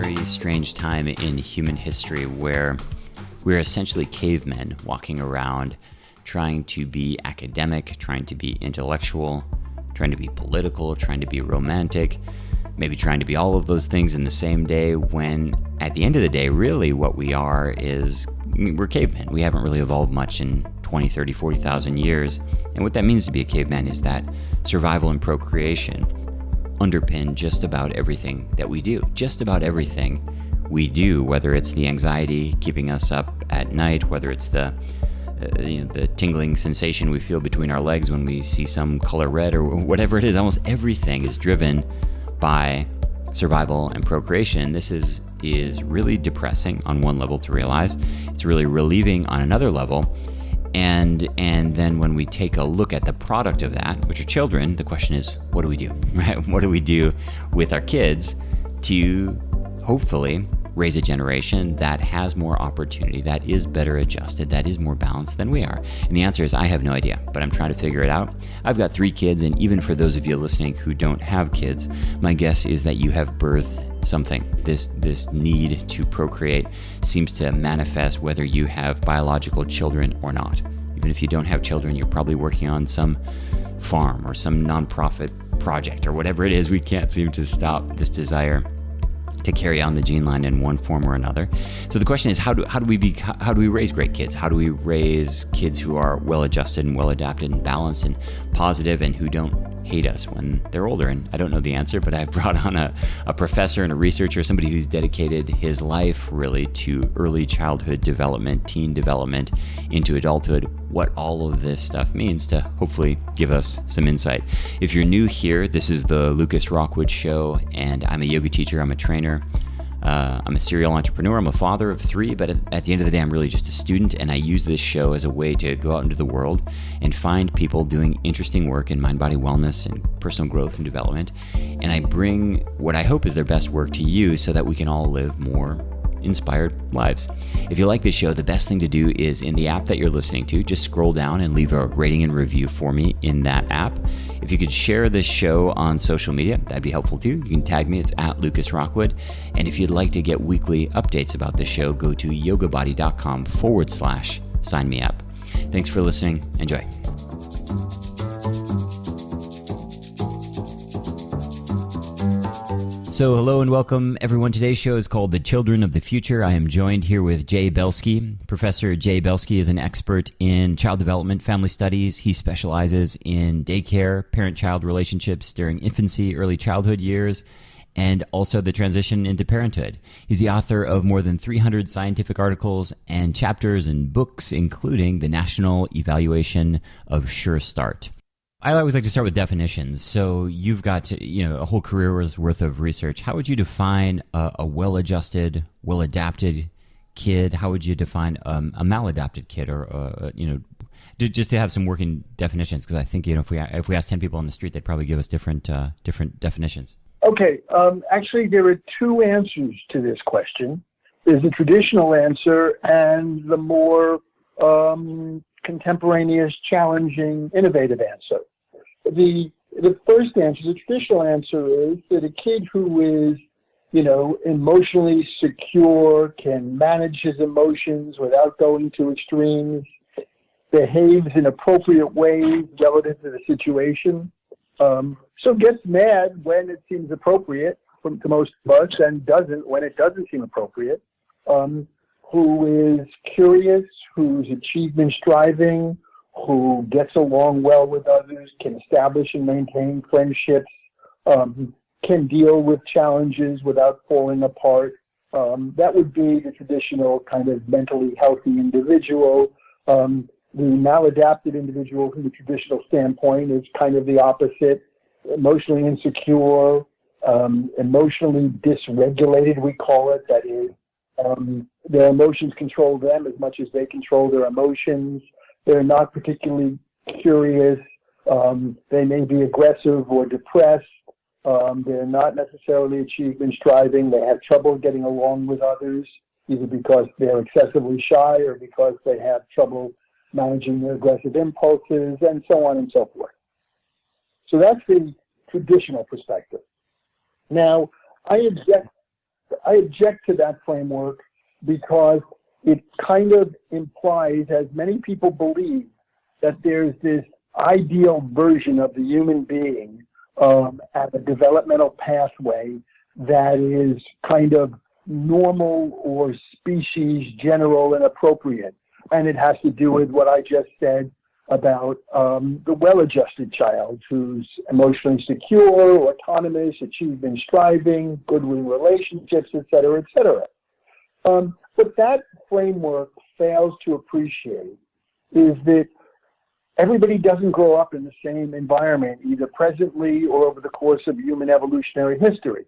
very strange time in human history where we're essentially cavemen walking around trying to be academic, trying to be intellectual, trying to be political, trying to be romantic, maybe trying to be all of those things in the same day, when at the end of the day, really what we are is we're cavemen. We haven't really evolved much in 20, 30, 40,000 years. And what that means to be a caveman is that survival and procreation underpin just about everything that we do. Just about everything we do, whether it's the anxiety keeping us up at night, whether it's the tingling sensation we feel between our legs when we see some color red, or whatever it is. Almost everything is driven by survival and procreation. This is really depressing on one level to realize. It's really relieving on another level. And then when we take a look at the product of that, which are children, the question is, what do we do, right? What do we do with our kids to hopefully raise a generation that has more opportunity, that is better adjusted, that is more balanced than we are? And the answer is, I have no idea, but I'm trying to figure it out. I've got 3 kids, and even for those of you listening who don't have kids, my guess is that you have birthed something. This need to procreate seems to manifest whether you have biological children or not. Even if you don't have children, you're probably working on some farm or some nonprofit project or whatever it is. We can't seem to stop this desire to carry on the gene line in one form or another. So the question is, how do we raise great kids? How do we raise kids who are well-adjusted and well-adapted and balanced and positive, and who don't hate us when they're older? And I don't know the answer, but I've brought on a professor and a researcher, somebody who's dedicated his life really to early childhood development, teen development into adulthood, what all of this stuff means, to hopefully give us some insight. If you're new here, this is the Lucas Rockwood Show, and I'm a yoga teacher, I'm a trainer, I'm a serial entrepreneur, I'm a father of 3, but at the end of the day, I'm really just a student, and I use this show as a way to go out into the world and find people doing interesting work in mind-body wellness and personal growth and development, and I bring what I hope is their best work to you so that we can all live more inspired lives. If you like this show, the best thing to do is, in the app that you're listening to, just scroll down and leave a rating and review for me in that app. If you could share this show on social media, that'd be helpful too. You can tag me, it's at Lucas Rockwood. And if you'd like to get weekly updates about this show, go to yogabody.com/sign me up. Thanks for listening. Enjoy. So hello and welcome, everyone. Today's show is called The Children of the Future. I am joined here with Jay Belsky. Professor Jay Belsky is an expert in child development, family studies. He specializes in daycare, parent-child relationships during infancy, early childhood years, and also the transition into parenthood. He's the author of more than 300 scientific articles and chapters and books, including the National Evaluation of Sure Start. I always like to start with definitions. So you've got a whole career's worth of research. How would you define a well-adjusted, well-adapted kid? How would you define a maladapted kid, or just to have some working definitions? Because I think if we asked 10 people on the street, they'd probably give us different definitions. Okay. Actually, there are 2 answers to this question. There's the traditional answer and the more contemporaneous, challenging, innovative answer. The first answer, the traditional answer, is that a kid who is, emotionally secure, can manage his emotions without going to extremes, behaves in appropriate ways relative to the situation, so gets mad when it seems appropriate to most of us, and doesn't when it doesn't seem appropriate, who is curious, who's achievement striving, who gets along well with others, can establish and maintain friendships, can deal with challenges without falling apart. That would be the traditional kind of mentally healthy individual. The maladapted individual from the traditional standpoint is kind of the opposite: emotionally insecure, emotionally dysregulated, we call it. That is, their emotions control them as much as they control their emotions. They're not particularly curious. They may be aggressive or depressed. They're not necessarily achievement striving. They have trouble getting along with others, either because they're excessively shy or because they have trouble managing their aggressive impulses, and so on and so forth. So that's the traditional perspective. Now, I I object to that framework because it kind of implies, as many people believe, that there's this ideal version of the human being at a developmental pathway that is kind of normal or species general and appropriate. And it has to do with what I just said about the well-adjusted child who's emotionally secure, autonomous, achievement striving, good with relationships, et cetera, et cetera. What that framework fails to appreciate is that everybody doesn't grow up in the same environment, either presently or over the course of human evolutionary history.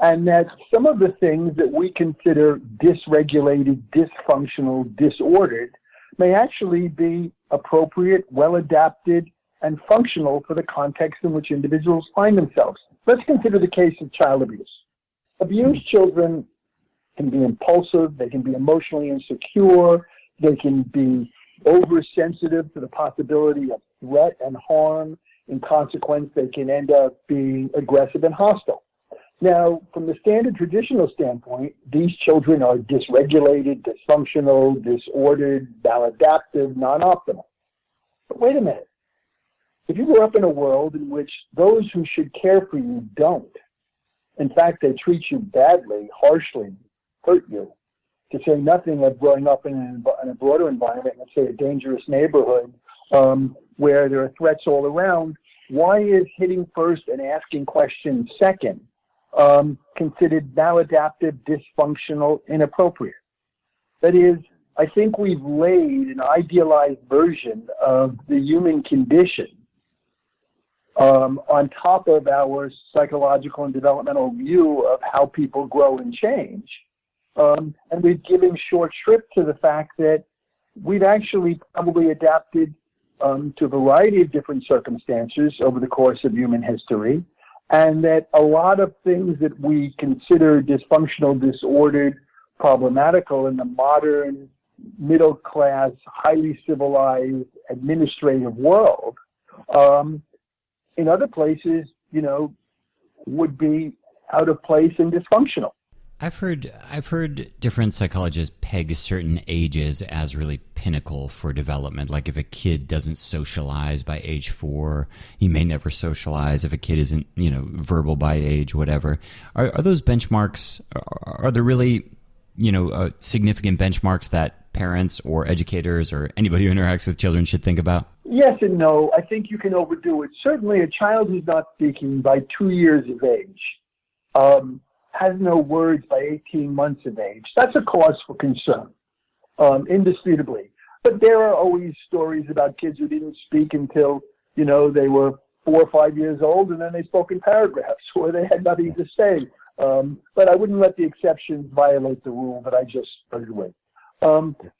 And that some of the things that we consider dysregulated, dysfunctional, disordered may actually be appropriate, well-adapted, and functional for the context in which individuals find themselves. Let's consider the case of child abuse. Abused children can be impulsive, they can be emotionally insecure, they can be oversensitive to the possibility of threat and harm. In consequence, they can end up being aggressive and hostile. Now, from the standard traditional standpoint, these children are dysregulated, dysfunctional, disordered, maladapted, non-optimal. But wait a minute. If you grow up in a world in which those who should care for you don't, in fact, they treat you badly, harshly, hurt you, to say nothing of growing up in a broader environment, let's say a dangerous neighborhood where there are threats all around, why is hitting first and asking questions second considered maladaptive, dysfunctional, inappropriate? That is, I think we've laid an idealized version of the human condition on top of our psychological and developmental view of how people grow and change. And we've given short shrift to the fact that we've actually probably adapted to a variety of different circumstances over the course of human history, and that a lot of things that we consider dysfunctional, disordered, problematical in the modern, middle-class, highly civilized, administrative world, in other places, would be out of place and dysfunctional. I've heard different psychologists peg certain ages as really pinnacle for development. Like if a kid doesn't socialize by age 4, he may never socialize. If a kid isn't, verbal by age, whatever. Are those benchmarks? Are there really, significant benchmarks that parents or educators or anybody who interacts with children should think about? Yes and no. I think you can overdo it. Certainly, a child who's not speaking by 2 years of age has no words by 18 months of age. That's a cause for concern, indisputably. But there are always stories about kids who didn't speak until, they were 4 or 5 years old, and then they spoke in paragraphs, or they had nothing to say. But I wouldn't let the exceptions violate the rule that I just started with.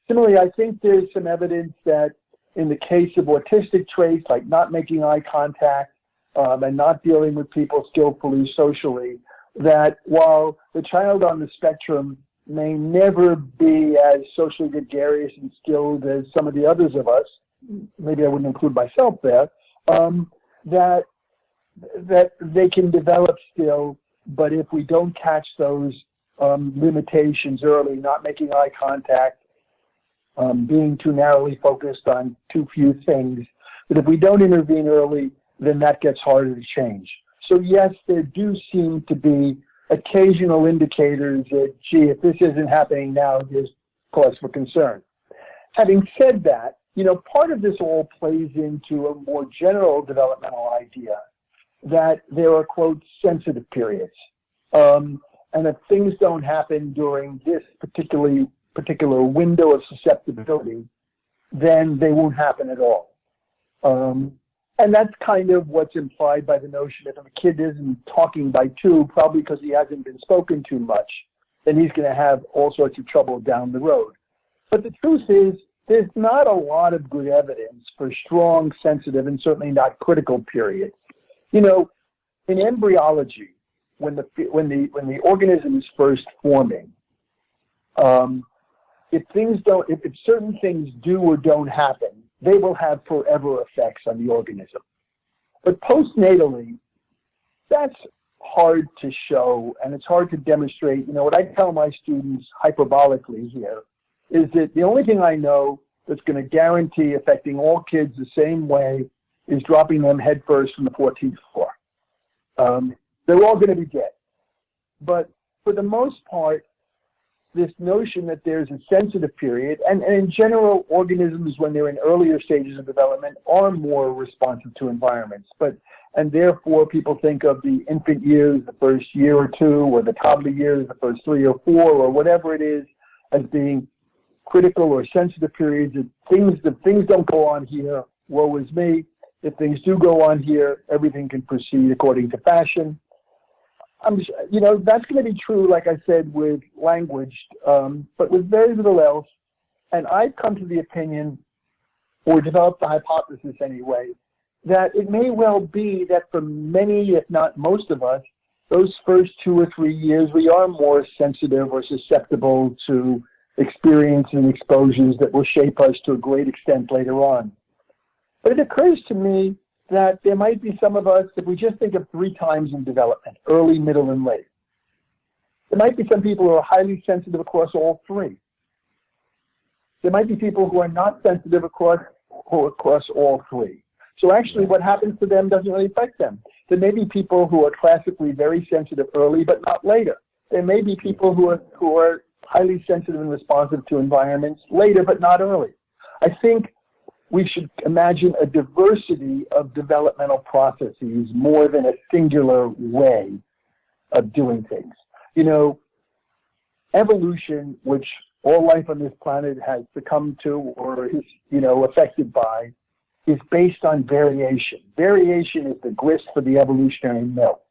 Similarly, I think there's some evidence that in the case of autistic traits, like not making eye contact and not dealing with people skillfully socially, that while the child on the spectrum may never be as socially gregarious and skilled as some of the others of us, maybe I wouldn't include myself there, that they can develop still, but if we don't catch those limitations early, not making eye contact, being too narrowly focused on too few things, that if we don't intervene early, then that gets harder to change. So yes, there do seem to be occasional indicators that, if this isn't happening now, there's cause for concern. Having said that, part of this all plays into a more general developmental idea that there are, quote, sensitive periods. And if things don't happen during this particular window of susceptibility, then they won't happen at all. And that's kind of what's implied by the notion that if a kid isn't talking by 2, probably because he hasn't been spoken to much, then he's going to have all sorts of trouble down the road. But the truth is, there's not a lot of good evidence for strong, sensitive, and certainly not critical periods. In embryology, when the organism is first forming, if certain things do or don't happen, they will have forever effects on the organism. But postnatally, that's hard to show and it's hard to demonstrate. What I tell my students hyperbolically here is that the only thing I know that's going to guarantee affecting all kids the same way is dropping them headfirst from the 14th floor. They're all going to be dead. But for the most part, this notion that there's a sensitive period, and in general, organisms, when they're in earlier stages of development, are more responsive to environments. And therefore, people think of the infant years, the first year or two, or the toddler years, the first 3 or 4, or whatever it is, as being critical or sensitive periods. If things don't go on here, woe is me. If things do go on here, everything can proceed according to fashion. That's going to be true, like I said, with language, but with very little else. And I've come to the opinion, or developed the hypothesis anyway, that it may well be that for many, if not most of us, those first 2 or 3 years, we are more sensitive or susceptible to experiences and exposures that will shape us to a great extent later on. But it occurs to me that there might be some of us, if we just think of 3 times in development, early, middle, and late, there might be some people who are highly sensitive across all 3. There might be people who are not sensitive across all 3. So actually what happens to them doesn't really affect them. There may be people who are classically very sensitive early, but not later. There may be people who are highly sensitive and responsive to environments later, but not early. I think we should imagine a diversity of developmental processes more than a singular way of doing things. Evolution, which all life on this planet has succumbed to or is, affected by, is based on variation. Variation is the grist for the evolutionary mill.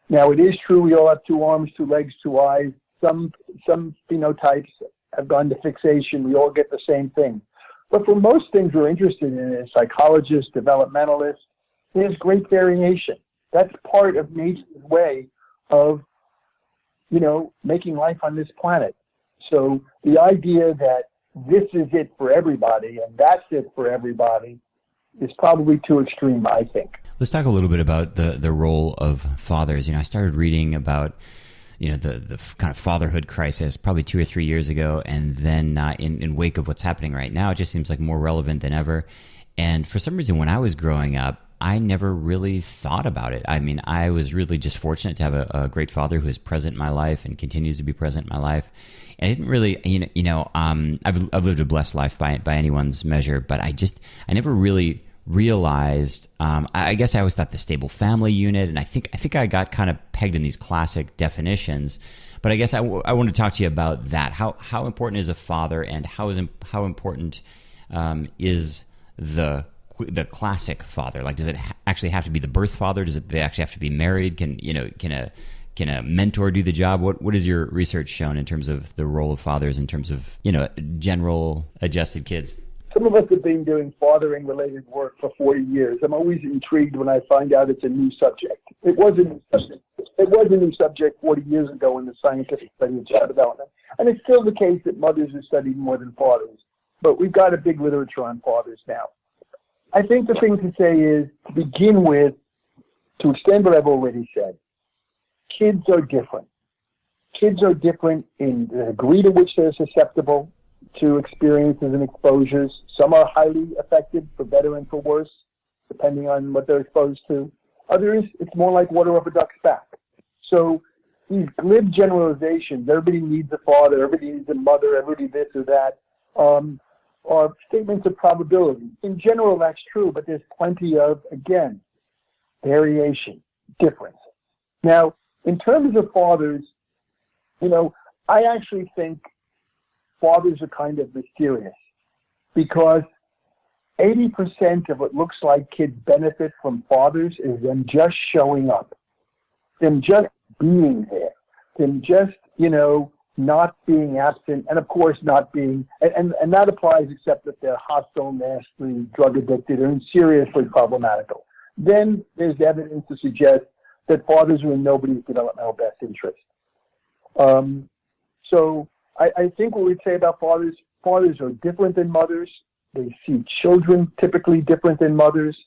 Now, it is true we all have 2 arms, 2 legs, 2 eyes. Some phenotypes have gone to fixation. We all get the same thing. But for most things we're interested in as psychologists, developmentalists, there's great variation. That's part of nature's way of, making life on this planet. So the idea that this is it for everybody and that's it for everybody is probably too extreme, I think. Let's talk a little bit about the role of fathers. I started reading about the kind of fatherhood crisis probably 2 or 3 years ago, and then in wake of what's happening right now, it just seems like more relevant than ever. And for some reason, when I was growing up, I never really thought about it. I mean, I was really just fortunate to have a great father who is present in my life and continues to be present in my life. And I didn't really, I've lived a blessed life by anyone's measure, but I never really realized, I guess I always thought the stable family unit, and I think I got kind of pegged in these classic definitions. But I guess I want to talk to you about that. How important is a father, and how important is the classic father? Like, does it actually have to be the birth father? They actually have to be married? Can a mentor do the job? What has your research shown in terms of the role of fathers in terms of general adjusted kids? Some of us have been doing fathering-related work for 40 years. I'm always intrigued when I find out it's a new subject. It was a new subject 40 years ago in the scientific study of child development, and it's still the case that mothers are studied more than fathers. But we've got a big literature on fathers now. I think the thing to say is, to begin with, to extend what I've already said, kids are different. Kids are different in the degree to which they're susceptible to experiences and exposures. Some are highly affected, for better and for worse, depending on what they're exposed to. Others, it's more like water off a duck's back. So these glib generalizations, everybody needs a father, everybody needs a mother, everybody this or that, are statements of probability. In general, that's true, but there's plenty of, again, variation, difference. Now, in terms of fathers, I actually think fathers are kind of mysterious, because 80% of what looks like kids benefit from fathers is them just showing up, them just being there, them just, not being absent, and of course not being, and that applies except that they're hostile, nasty, drug addicted, or seriously problematical. Then there's evidence to suggest that fathers are in nobody's developmental best interest. So I think what we'd say about fathers are different than mothers. They see children typically different than mothers.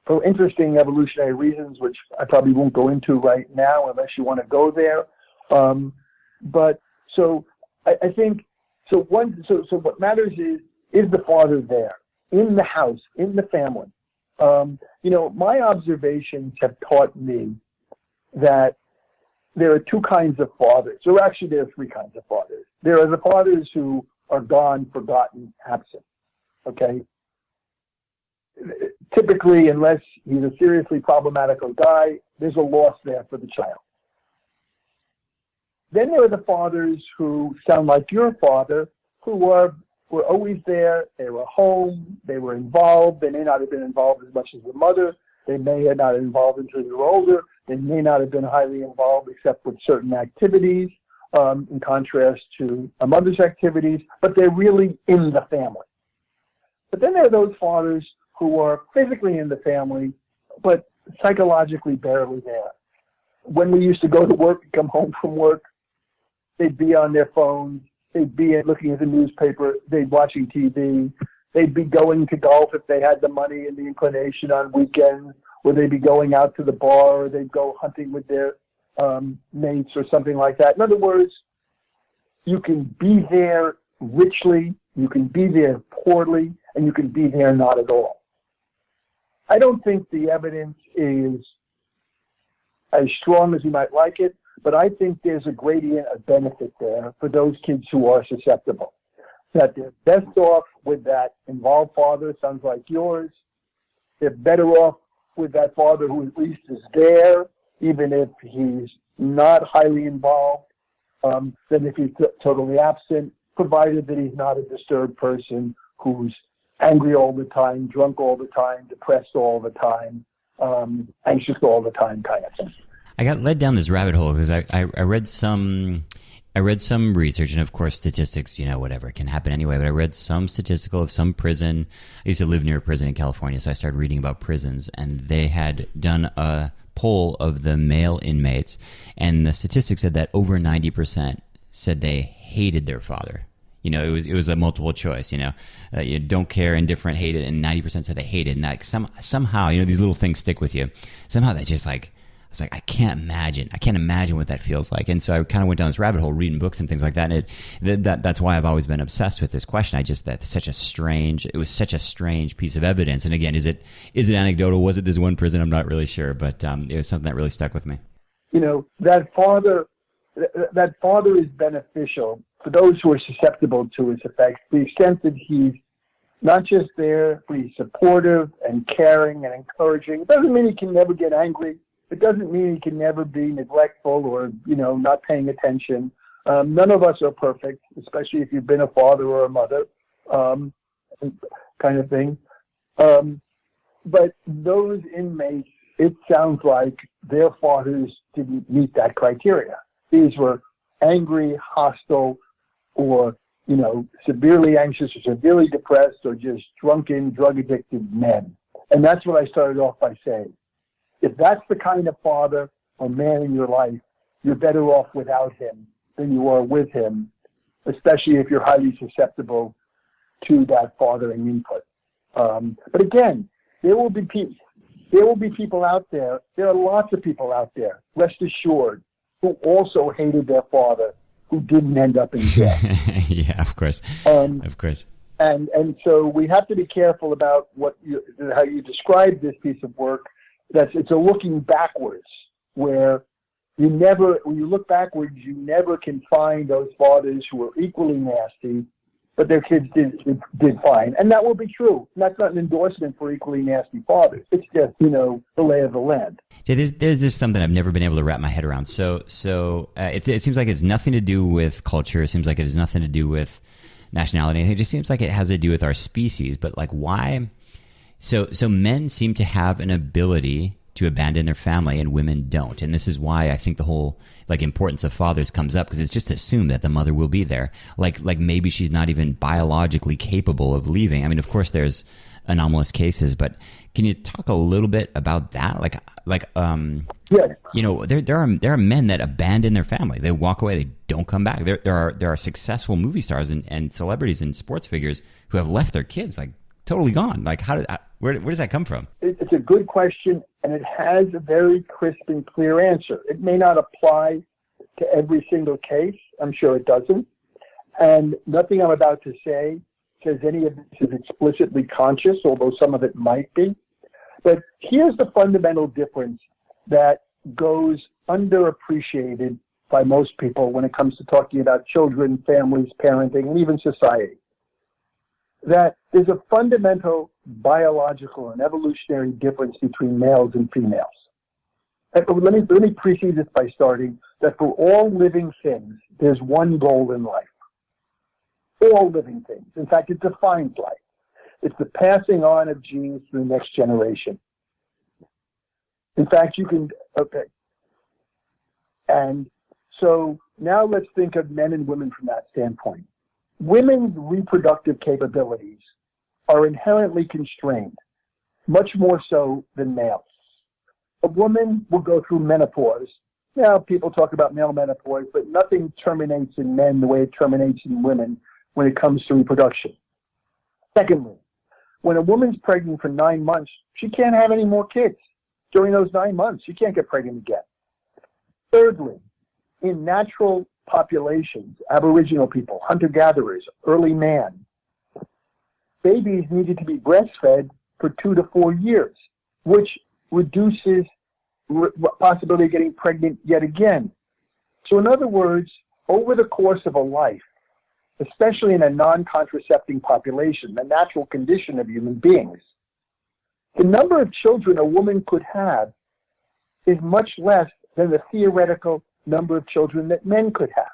for interesting evolutionary reasons, which I probably won't go into right now unless you want to go there. But so I think so. So what matters is the father there in the house, in the family? My observations have taught me that there are two kinds of fathers. Or actually, there are three kinds of fathers. There are the fathers who are gone, forgotten, absent. Okay? Typically, unless he's a seriously problematical guy, there's a loss there for the child. Then there are the fathers who sound like your father, who were always there. They were home. They were involved. They may not have been involved as much as the mother. They may have not been involved until they were older. They may not have been highly involved except with certain activities, in contrast to a mother's activities, but they're really in the family. But then there are those fathers who are physically in the family, but psychologically barely there. When we used to go to work and come home from work, they'd be on their phones. They'd be looking at the newspaper. They'd be watching TV. They'd be going to golf if they had the money and the inclination on weekends, or they'd be going out to the bar, or they'd go hunting with their mates or something like that. In other words, you can be there richly, you can be there poorly, and you can be there not at all. I don't think the evidence is as strong as you might like it, but I think there's a gradient of benefit there for those kids who are susceptible. That they're best off with that involved father, sounds like yours. They're better off with that father who at least is there, even if he's not highly involved, than if he's totally absent, provided that he's not a disturbed person who's angry all the time, drunk all the time, depressed all the time, anxious all the time kind of thing. I got led down this rabbit hole because I read some research, and of course statistics, whatever, it can happen anyway, but I read some statistical of some prison. I used to live near a prison in California, so I started reading about prisons, and they had done a poll of the male inmates, and the statistics said that over 90% said they hated their father. It was a multiple choice, you don't care, indifferent, hate it, and 90% said they hated it. And somehow, these little things stick with you. Somehow that just I was like, I can't imagine what that feels like. And so I kind of went down this rabbit hole reading books and things like that. And that's why I've always been obsessed with this question. It was such a strange piece of evidence. And again, is it anecdotal? Was it this one prison? I'm not really sure, but it was something that really stuck with me. That father is beneficial for those who are susceptible to his effects, to the extent that he's not just there, but he's supportive and caring and encouraging. It doesn't mean he can never get angry. It doesn't mean he can never be neglectful or, not paying attention. None of us are perfect, especially if you've been a father or a mother, kind of thing. But those inmates, it sounds like their fathers didn't meet that criteria. These were angry, hostile, or, severely anxious or severely depressed or just drunken, drug-addicted men. And that's what I started off by saying. If that's the kind of father or man in your life, you're better off without him than you are with him, especially if you're highly susceptible to that fathering input. But again, there will be people out there. There are lots of people out there, rest assured, who also hated their father, who didn't end up in jail. Yeah, of course. Of course. And so we have to be careful about how you describe this piece of work. It's a looking backwards, where when you look backwards, you never can find those fathers who are equally nasty, but their kids did fine. And that will be true. And that's not an endorsement for equally nasty fathers. It's just, the lay of the land. Jay, there's just something I've never been able to wrap my head around. So it seems like it's nothing to do with culture. It seems like it has nothing to do with nationality. It just seems like it has to do with our species. But why? So men seem to have an ability to abandon their family, and women don't. And this is why I think the whole importance of fathers comes up, because it's just assumed that the mother will be there. Like maybe she's not even biologically capable of leaving. I mean, of course, there's anomalous cases, but can you talk a little bit about that? Yes. There are men that abandon their family. They walk away. They don't come back. There are successful movie stars and celebrities and sports figures who have left their kids totally gone. Where does that come from? It's a good question, and it has a very crisp and clear answer. It may not apply to every single case. I'm sure it doesn't. And nothing I'm about to say says any of this is explicitly conscious, although some of it might be. But here's the fundamental difference that goes underappreciated by most people when it comes to talking about children, families, parenting, and even society. That there's a fundamental biological and evolutionary difference between males and females. And let me precede this by starting that for all living things, there's one goal in life. All living things. In fact, it defines life. It's the passing on of genes to the next generation. In fact, And so now let's think of men and women from that standpoint. Women's reproductive capabilities are inherently constrained, much more so than males. A woman will go through menopause. Now, people talk about male menopause, but nothing terminates in men the way it terminates in women when it comes to reproduction. Secondly, when a woman's pregnant for 9 months, she can't have any more kids. During those 9 months, she can't get pregnant again. Thirdly, in natural populations, Aboriginal people, hunter-gatherers, early man, babies needed to be breastfed for 2 to 4 years, which reduces possibility of getting pregnant yet again. So in other words, over the course of a life, especially in a non-contracepting population, the natural condition of human beings, the number of children a woman could have is much less than the theoretical number of children that men could have.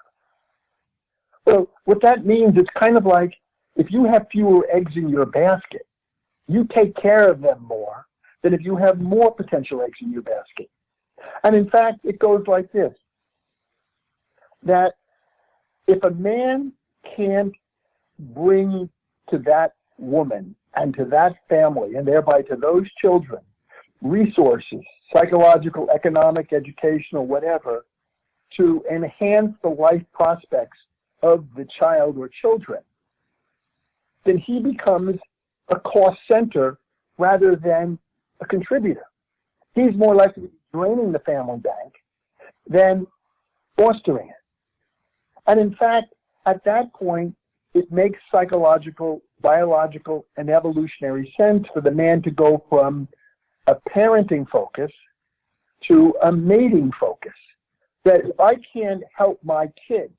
So what that means, it's kind of like if you have fewer eggs in your basket, you take care of them more than if you have more potential eggs in your basket. And in fact, it goes like this, that if a man can't bring to that woman and to that family, and thereby to those children, resources, psychological, economic, educational, whatever, to enhance the life prospects of the child or children, then he becomes a cost center rather than a contributor. He's more likely to be draining the family bank than fostering it. And in fact, at that point, it makes psychological, biological, and evolutionary sense for the man to go from a parenting focus to a mating focus. That if I can't help my kids,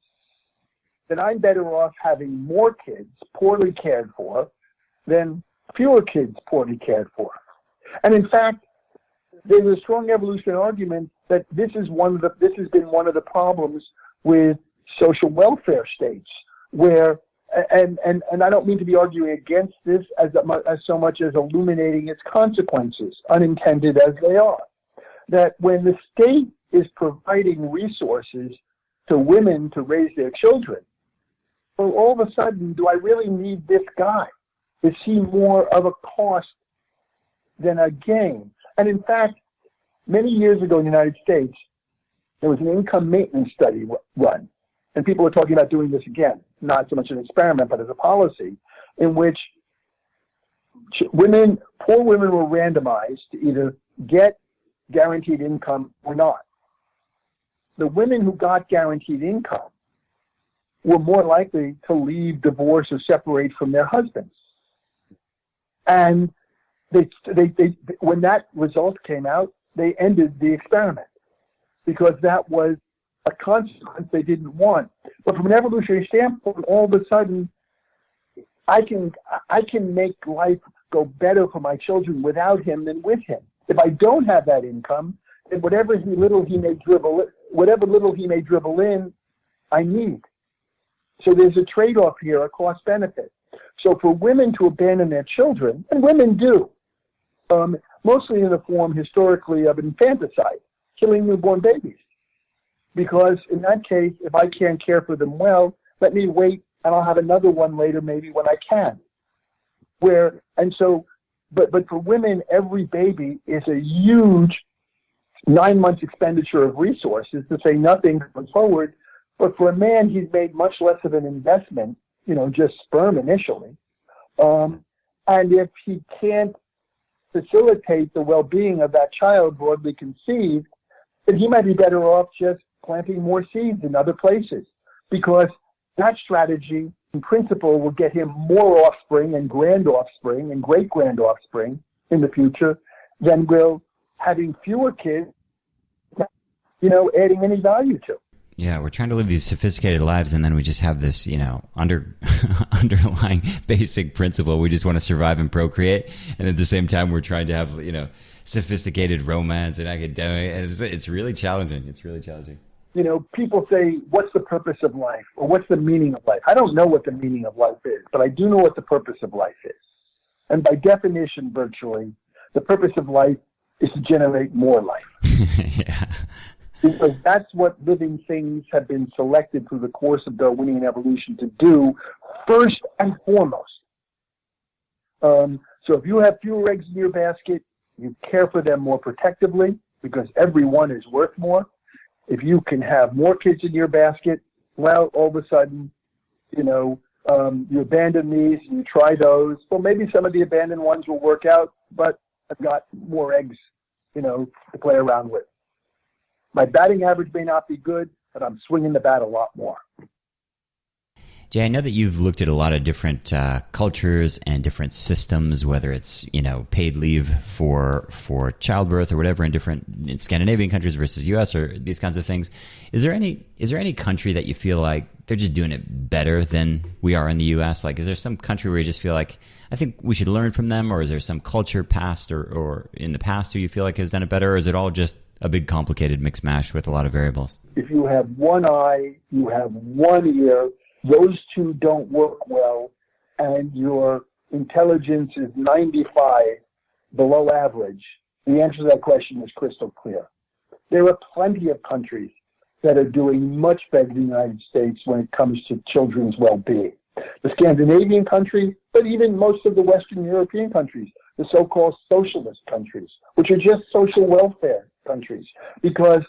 then I'm better off having more kids poorly cared for than fewer kids poorly cared for. And in fact, there's a strong evolutionary argument that this has been one of the problems with social welfare states, where and I don't mean to be arguing against this as so much as illuminating its consequences, unintended as they are. That when the state is providing resources to women to raise their children, well, all of a sudden, do I really need this guy? Is he more of a cost than a gain? And in fact, many years ago in the United States, there was an income maintenance study run. And people are talking about doing this again, not so much an experiment, but as a policy, in which poor women were randomized to either get guaranteed income or not. The women who got guaranteed income were more likely to leave, divorce, or separate from their husbands. And when that result came out, they ended the experiment because that was a consequence they didn't want. But from an evolutionary standpoint, all of a sudden, I can make life go better for my children without him than with him. If I don't have that income, then whatever little he may dribble in, I need. So there's a trade-off here, a cost-benefit. So for women to abandon their children, and women do, mostly in the form historically of infanticide, killing newborn babies. Because in that case, if I can't care for them well, let me wait and I'll have another one later maybe when I can. But for women, every baby is a huge 9 months expenditure of resources, to say nothing going forward. But for a man, he's made much less of an investment, just sperm initially. And if he can't facilitate the well-being of that child broadly conceived, then he might be better off just planting more seeds in other places, because that strategy in principle will get him more offspring and grand offspring and great grand offspring in the future than will having fewer kids, adding any value to. Yeah, we're trying to live these sophisticated lives, and then we just have this, underlying basic principle. We just want to survive and procreate, and at the same time, we're trying to have, sophisticated romance and academic, and it's really challenging. It's really challenging. People say, what's the purpose of life, or what's the meaning of life? I don't know what the meaning of life is, but I do know what the purpose of life is. And by definition, virtually, the purpose of life is to generate more life. Yeah. Because that's what living things have been selected through the course of Darwinian evolution to do, first and foremost. So if you have fewer eggs in your basket, you care for them more protectively, because every one is worth more. If you can have more kids in your basket, well, all of a sudden, you abandon these and you try those. Well, maybe some of the abandoned ones will work out, but I've got more eggs, to play around with. My batting average may not be good, but I'm swinging the bat a lot more. Jay, I know that you've looked at a lot of different cultures and different systems, whether it's paid leave for childbirth or whatever in Scandinavian countries versus U.S. or these kinds of things. Is there any country that you feel like they're just doing it better than we are in the U.S.? Like, is there some country where you just feel like, I think we should learn from them, or is there some culture past or in the past who you feel like has done it better, or is it all just a big complicated mix mash with a lot of variables? If you have one eye, you have one ear, those two don't work well, and your intelligence is 95 below average, the answer to that question is crystal clear. There are plenty of countries that are doing much better than the United States when it comes to children's well-being. The Scandinavian countries, but even most of the Western European countries, the so-called socialist countries, which are just social welfare countries, because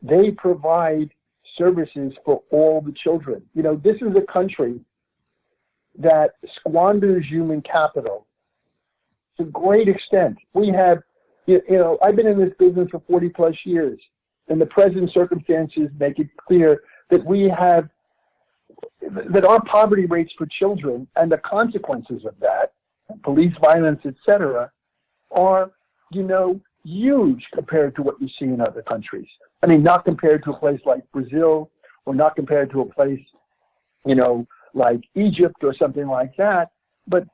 they provide services for all the children. This is a country that squanders human capital to a great extent. We have, I've been in this business for 40 plus years, and the present circumstances make it clear that that our poverty rates for children and the consequences of that, police violence, etc., are, huge compared to what you see in other countries. I mean, not compared to a place like Brazil, or not compared to a place, like Egypt or something like that, but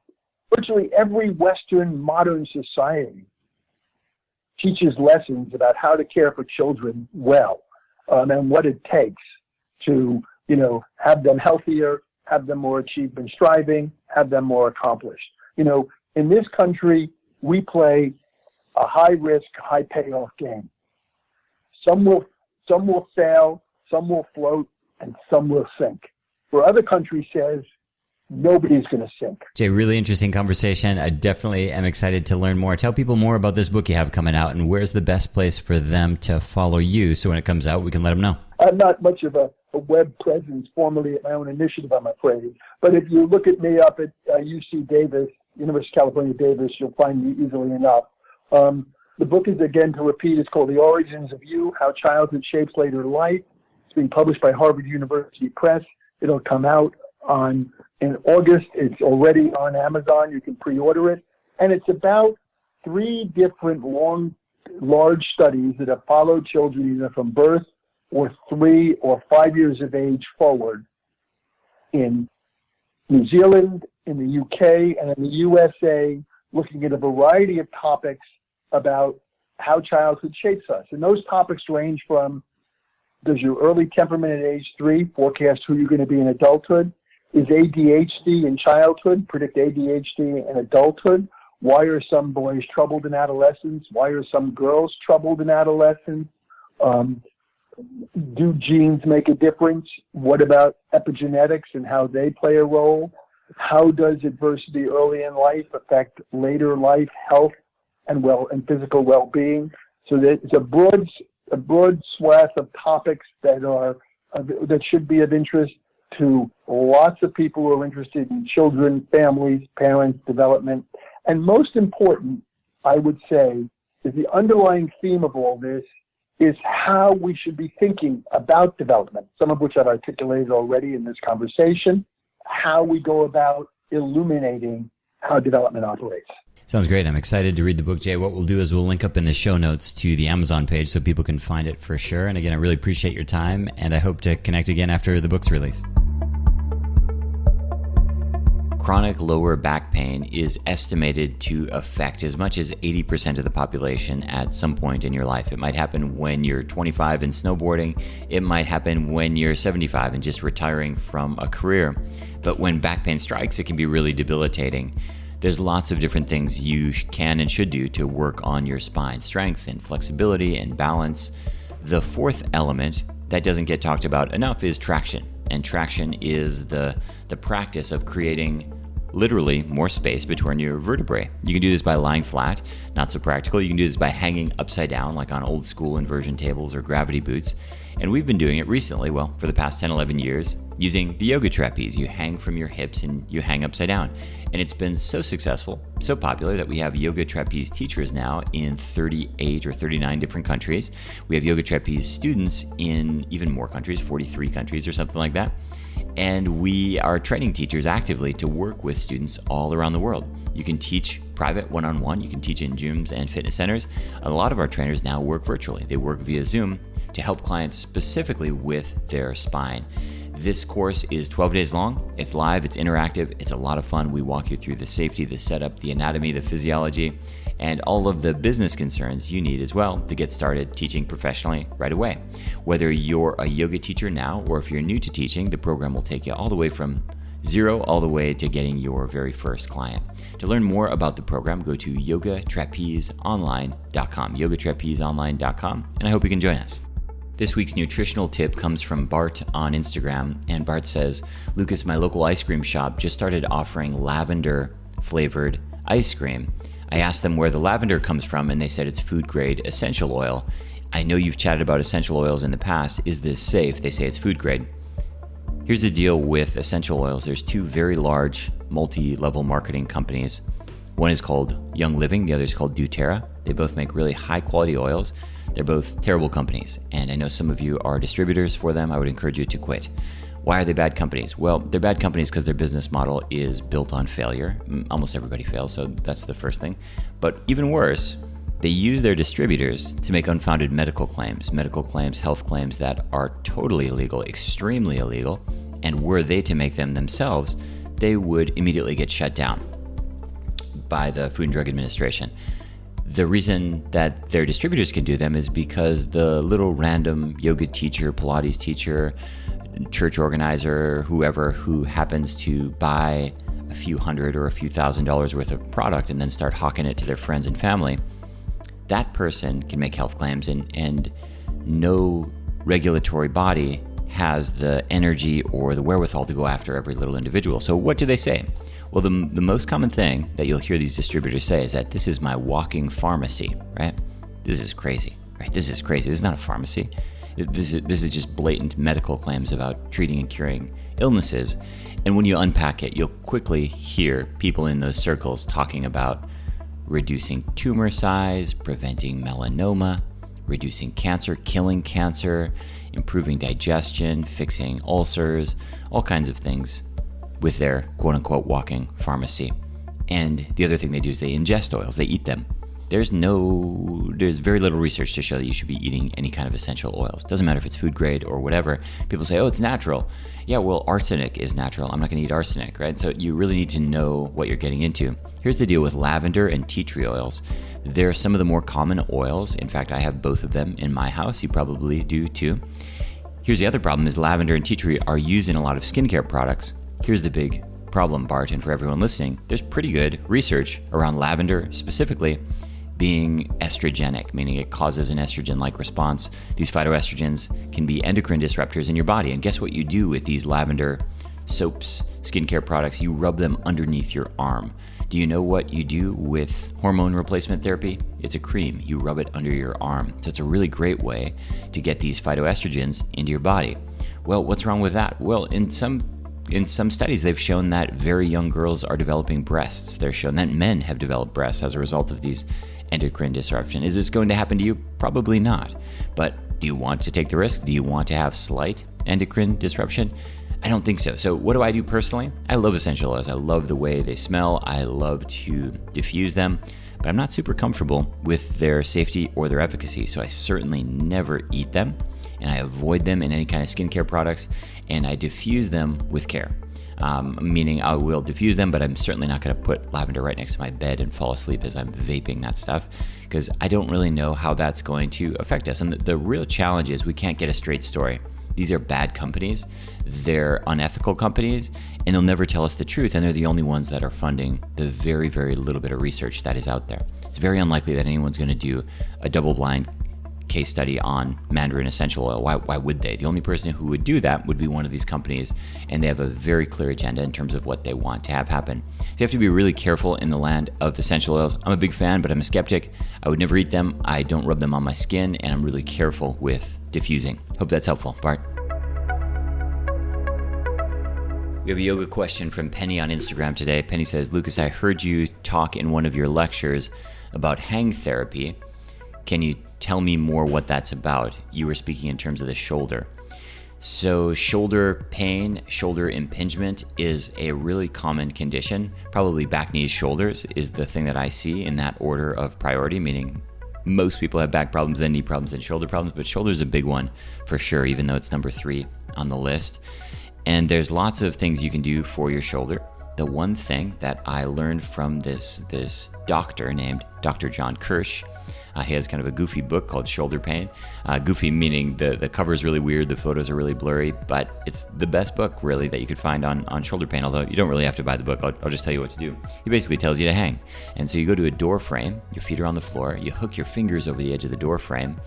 virtually every Western modern society teaches lessons about how to care for children well, and what it takes to, have them healthier, have them more achievement striving, have them more accomplished. In this country, we play a high-risk, high-payoff game. Some will sail, some will float, and some will sink. Where other countries says, nobody's going to sink. Jay, really interesting conversation. I definitely am excited to learn more. Tell people more about this book you have coming out, and where's the best place for them to follow you, so when it comes out, we can let them know. I'm not much of a web presence formally at my own initiative, I'm afraid. But if you look at me up at UC Davis, University of California, Davis, you'll find me easily enough. The book is, again, to repeat, it's called The Origins of You, How Childhood Shapes Later Life. It's being published by Harvard University Press. It'll come out in August. It's already on Amazon. You can pre-order it. And it's about 3 different large studies that have followed children either from birth or 3 or 5 years of age forward in New Zealand, in the UK, and in the USA, looking at a variety of topics about how childhood shapes us. And those topics range from, does your early temperament at age 3 forecast who you're going to be in adulthood? Is ADHD in childhood predict ADHD in adulthood? Why are some boys troubled in adolescence? Why are some girls troubled in adolescence? Do genes make a difference? What about epigenetics and how they play a role? How does adversity early in life affect later life health and physical well-being? So that it's a broad swath of topics that should be of interest to lots of people who are interested in children, families, parents, development, and most important, I would say, is the underlying theme of all this is how we should be thinking about development, some of which I've articulated already in this conversation, how we go about illuminating how development operates. Sounds great. I'm excited to read the book, Jay. What we'll do is we'll link up in the show notes to the Amazon page so people can find it for sure. And again, I really appreciate your time, and I hope to connect again after the book's release. Chronic lower back pain is estimated to affect as much as 80% of the population at some point in your life. It might happen when you're 25 and snowboarding. It might happen when you're 75 and just retiring from a career. But when back pain strikes, it can be really debilitating. There's lots of different things you can and should do to work on your spine strength and flexibility and balance. The fourth element that doesn't get talked about enough is traction. And traction is the practice of creating literally more space between your vertebrae. You can do this by lying flat, not so practical. You can do this by hanging upside down, like on old school inversion tables or gravity boots. And we've been doing it recently, well, for the past 10, 11 years, using the yoga trapeze. You hang from your hips and you hang upside down. And it's been so successful, so popular that we have yoga trapeze teachers now in 38 or 39 different countries. We have yoga trapeze students in even more countries, 43 countries or something like that. And we are training teachers actively to work with students all around the world. You can teach private one-on-one, you can teach in gyms and fitness centers. A lot of our trainers now work virtually. They work via Zoom to help clients specifically with their spine. This course is 12 days long. It's live, it's interactive, it's a lot of fun. We walk you through the safety, the setup, the anatomy, the physiology, and all of the business concerns you need as well to get started teaching professionally right away. Whether you're a yoga teacher now or if you're new to teaching, the program will take you all the way from zero all the way to getting your very first client. To learn more about the program, go to yogatrapezeonline.com, yogatrapezeonline.com, and I hope you can join us. This week's nutritional tip comes from Bart on Instagram, and Bart says, Lucas, my local ice cream shop just started offering lavender-flavored ice cream. I asked them where the lavender comes from, and they said it's food-grade essential oil. I know you've chatted about essential oils in the past. Is this safe? They say it's food-grade. Here's the deal with essential oils. There's two very large multi-level marketing companies. One is called Young Living, the other is called doTERRA. They both make really high-quality oils. They're both terrible companies, and I know some of you are distributors for them. I would encourage you to quit. Why are they bad companies? Well, they're bad companies because their business model is built on failure. Almost everybody fails, so that's the first thing. But even worse, they use their distributors to make unfounded medical claims, health claims that are totally illegal, extremely illegal, and were they to make them themselves, they would immediately get shut down by the Food and Drug Administration. The reason that their distributors can do them is because the little random yoga teacher, Pilates teacher, church organizer, whoever who happens to buy a few $100 or a few $1,000s worth of product and then start hawking it to their friends and family, that person can make health claims, and no regulatory body has the energy or the wherewithal to go after every little individual. So what do they say? Well, the most common thing that you'll hear these distributors say is that this is my walking pharmacy, right? This is crazy, right? This is crazy. This is not a pharmacy. This is just blatant medical claims about treating and curing illnesses. And when you unpack it, you'll quickly hear people in those circles talking about reducing tumor size, preventing melanoma, reducing cancer, killing cancer, improving digestion, fixing ulcers, all kinds of things with their quote-unquote walking pharmacy. And the other thing they do is they ingest oils. They eat them. There's very little research to show that you should be eating any kind of essential oils. Doesn't matter if it's food grade or whatever. People say, oh, it's natural. Yeah, well, arsenic is natural. I'm not going to eat arsenic, right? So you really need to know what you're getting into. Here's the deal with lavender and tea tree oils. They're some of the more common oils. In fact, I have both of them in my house. You probably do too. Here's the other problem is lavender and tea tree are used in a lot of skincare products. Here's the big problem, Bart, and for everyone listening, there's pretty good research around lavender specifically being estrogenic, meaning it causes an estrogen-like response. These phytoestrogens can be endocrine disruptors in your body. And guess what you do with these lavender soaps, skincare products? You rub them underneath your arm. Do you know what you do with hormone replacement therapy? It's a cream. You rub it under your arm. So it's a really great way to get these phytoestrogens into your body. Well, what's wrong with that? Well, in some studies, they've shown that very young girls are developing breasts. They're shown that men have developed breasts as a result of these endocrine disruption. Is this going to happen to you? Probably not. But do you want to take the risk? Do you want to have slight endocrine disruption? I don't think so. So what do I do personally? I love essential oils. I love the way they smell. I love to diffuse them, but I'm not super comfortable with their safety or their efficacy. So I certainly never eat them, and I avoid them in any kind of skincare products, and I diffuse them with care. Meaning I will diffuse them, but I'm certainly not going to put lavender right next to my bed and fall asleep as I'm vaping that stuff, because I don't really know how that's going to affect us. And the real challenge is we can't get a straight story. These are bad companies, they're unethical companies, and they'll never tell us the truth, and they're the only ones that are funding the very, very little bit of research that is out there. It's very unlikely that anyone's going to do a double-blind case study on mandarin essential oil. Why would they? The only person who would do that would be one of these companies, and they have a very clear agenda in terms of what they want to have happen. So you have to be really careful in the land of essential oils. I'm a big fan, but I'm a skeptic. I would never eat them. I don't rub them on my skin, and I'm really careful with diffusing. Hope that's helpful. Bart? We have a yoga question from Penny on Instagram today. Penny says, Lucas, I heard you talk in one of your lectures about hang therapy. Can you tell me more what that's about? You were speaking in terms of the shoulder. So shoulder pain, shoulder impingement is a really common condition. Probably back, knees, shoulders is the thing that I see in that order of priority, meaning most people have back problems, then knee problems, and shoulder problems, but shoulder is a big one for sure, even though it's number 3 on the list. And there's lots of things you can do for your shoulder. The one thing that I learned from this doctor named Dr. John Kirsch, he has kind of a goofy book called Shoulder Pain. Goofy meaning the cover is really weird, the photos are really blurry, but it's the best book really that you could find on shoulder pain, although you don't really have to buy the book. I'll just tell you what to do. He basically tells you to hang. And so you go to a door frame, your feet are on the floor, you hook your fingers over the edge of the door frame,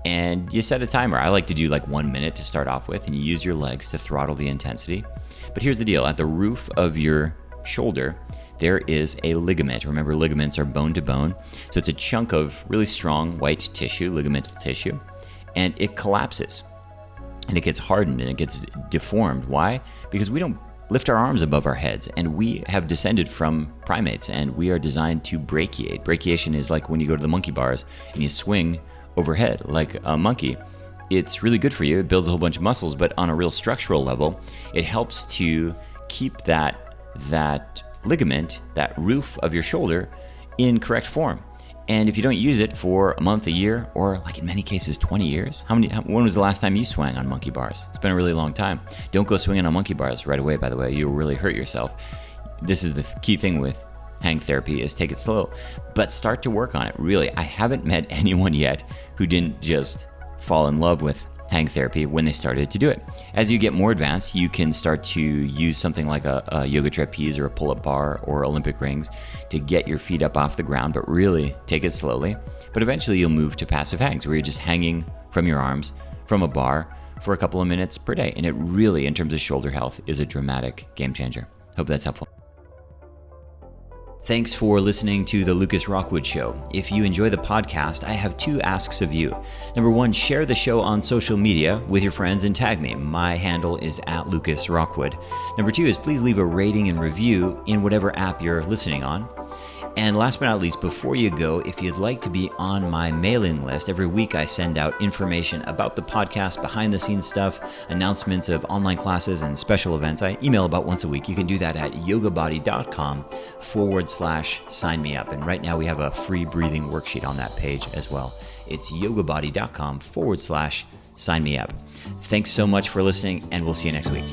and you set a timer. I like to do like 1 minute to start off with, and you use your legs to throttle the intensity. But here's the deal. At the roof of your shoulder, there is a ligament. Remember, ligaments are bone to bone. So it's a chunk of really strong white tissue, ligamental tissue, and it collapses. And it gets hardened and it gets deformed. Why? Because we don't lift our arms above our heads, and we have descended from primates, and we are designed to brachiate. Brachiation is like when you go to the monkey bars and you swing overhead like a monkey. It's really good for you. It builds a whole bunch of muscles, but on a real structural level, it helps to keep that ligament, that roof of your shoulder, in correct form. And if you don't use it for a month, a year, or like in many cases 20 years, when was the last time you swung on monkey bars? It's been a really long time. Don't go swinging on monkey bars right away, by the way. You'll really hurt yourself. This is the key thing with hang therapy, is take it slow, but start to work on it. Really, I haven't met anyone yet who didn't just fall in love with hang therapy when they started to do it. As you get more advanced, you can start to use something like a yoga trapeze or a pull-up bar or Olympic rings to get your feet up off the ground, but really take it slowly. But eventually you'll move to passive hangs, where you're just hanging from your arms from a bar for a couple of minutes per day. And it really, in terms of shoulder health, is a dramatic game changer. Hope that's helpful. Thanks for listening to The Lucas Rockwood Show. If you enjoy the podcast, I have 2 asks of you. Number 1, share the show on social media with your friends and tag me. My handle is @LucasRockwood. Number 2 is please leave a rating and review in whatever app you're listening on. And last but not least, before you go, if you'd like to be on my mailing list, every week I send out information about the podcast, behind the scenes stuff, announcements of online classes and special events. I email about once a week. You can do that at yogabody.com/sign me up. And right now we have a free breathing worksheet on that page as well. It's yogabody.com/sign me up. Thanks so much for listening, and we'll see you next week.